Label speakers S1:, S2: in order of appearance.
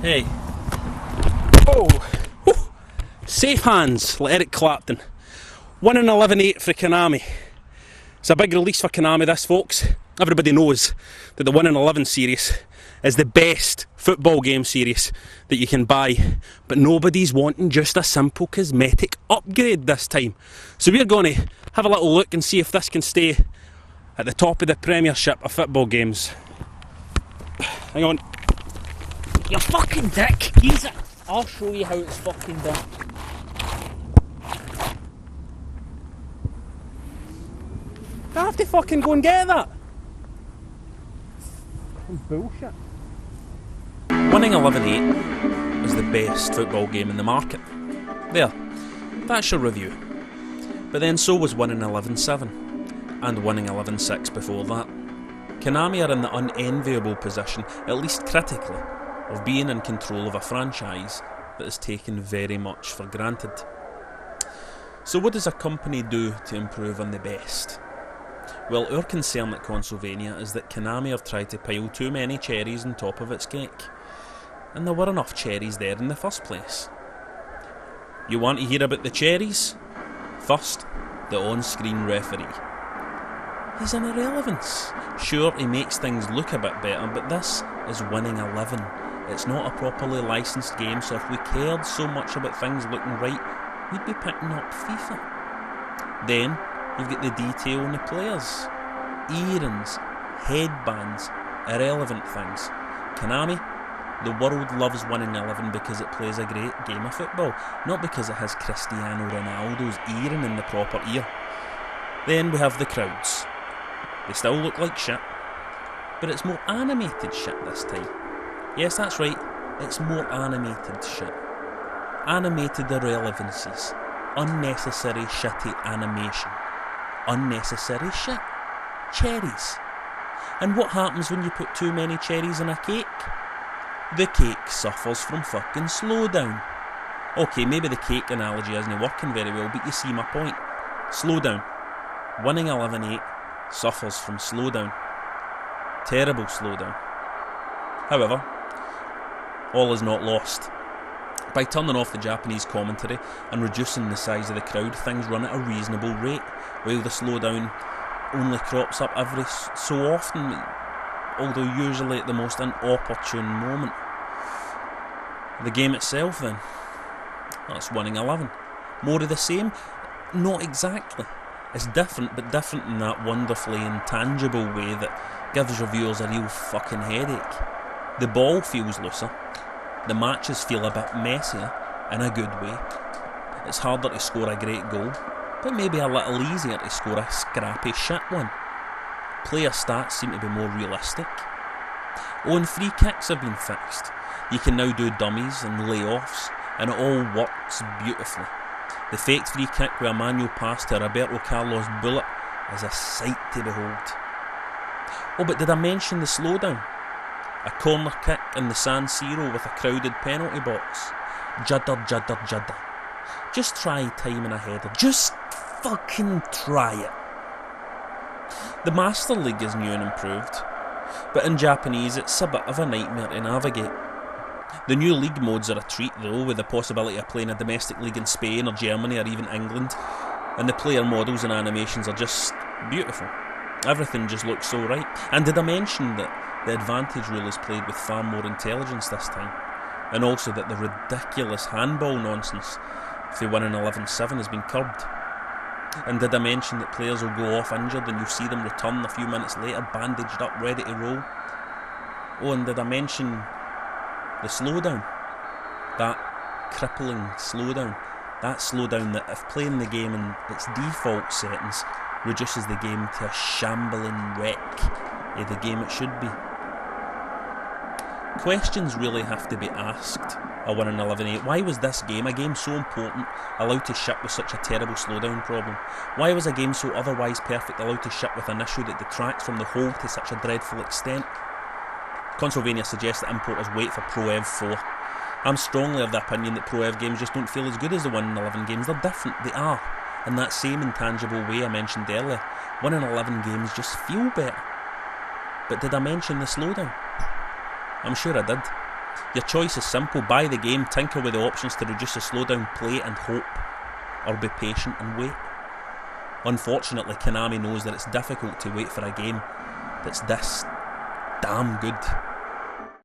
S1: Hey. Oh. Whew. Safe hands, like Eric Clapton. 1-11-8 for Konami. It's a big release for Konami, this, folks. Everybody knows that the 1-11 series is the best football game series that you can buy, but nobody's wanting just a simple cosmetic upgrade this time. So we're going to have a little look and see if this can stay at the top of the Premiership of football games. Hang on. You fucking dick! Easy! I'll show you how it's fucking done. I have to fucking go and get that! Bullshit. Winning 11-8 is the best football game in the market. There, that's your review. But then so was winning 11-7, and winning 11-6 before that. Konami are in the unenviable position, at least critically, of being in control of a franchise that is taken very much for granted. So what does a company do to improve on the best? Well, our concern at Consolevania is that Konami have tried to pile too many cherries on top of its cake. And there were enough cherries there in the first place. You want to hear about the cherries? First, the on-screen referee. He's an irrelevance. Sure, he makes things look a bit better, but this is winning 11. It's not a properly licensed game, so if we cared so much about things looking right, we'd be picking up FIFA. Then, you've got the detail on the players. Earrings, headbands, irrelevant things. Konami, the world loves winning 11 because it plays a great game of football, not because it has Cristiano Ronaldo's earring in the proper ear. Then we have the crowds. They still look like shit, but it's more animated shit this time. Yes, that's right, it's more animated shit. Animated irrelevancies. Unnecessary shitty animation. Unnecessary shit. Cherries. And what happens when you put too many cherries in a cake? The cake suffers from fucking slowdown. Okay, maybe the cake analogy isn't working very well, but you see my point. Slowdown. Winning 11-8 suffers from slowdown. Terrible slowdown. However, all is not lost. By turning off the Japanese commentary and reducing the size of the crowd, things run at a reasonable rate, while the slowdown only crops up every so often, although usually at the most inopportune moment. The game itself then, that's winning 11. More of the same? Not exactly. It's different, but different in that wonderfully intangible way that gives reviewers a real fucking headache. The ball feels looser. The matches feel a bit messier, in a good way. It's harder to score a great goal, but maybe a little easier to score a scrappy shit one. Player stats seem to be more realistic. Oh, and free kicks have been fixed. You can now do dummies and layoffs, and it all works beautifully. The faked free kick with a manual pass to Roberto Carlos' bullet is a sight to behold. Oh, but did I mention the slowdown? A corner kick in the San Siro with a crowded penalty box. Judder, judder, judder. Just try timing a header. Just fucking try it. The Master League is new and improved, but in Japanese it's a bit of a nightmare to navigate. The new league modes are a treat though, with the possibility of playing a domestic league in Spain or Germany or even England, and the player models and animations are just beautiful. Everything just looks so right. And did I mention that the advantage rule is played with far more intelligence this time, and also that the ridiculous handball nonsense for winning 11-7 has been curbed? And did I mention that players will go off injured and you see them return a few minutes later bandaged up ready to roll? Oh, and did I mention the slowdown? That crippling slowdown. That slowdown that, if playing the game in its default settings, reduces the game to a shambling wreck of the game it should be. Questions really have to be asked a 1-11-8. Why was this game, a game so important, allowed to ship with such a terrible slowdown problem? Why was a game so otherwise perfect allowed to ship with an issue that detracts from the whole to such a dreadful extent? Consolevania suggests that importers wait for Pro Ev 4. I'm strongly of the opinion that Pro Ev games just don't feel as good as the 1-11 games. They're different, they are. In that same intangible way I mentioned earlier, 1-11 games just feel better. But did I mention the slowdown? I'm sure I did. Your choice is simple: buy the game, tinker with the options to reduce the slowdown, play and hope, or be patient and wait. Unfortunately, Konami knows that it's difficult to wait for a game that's this damn good.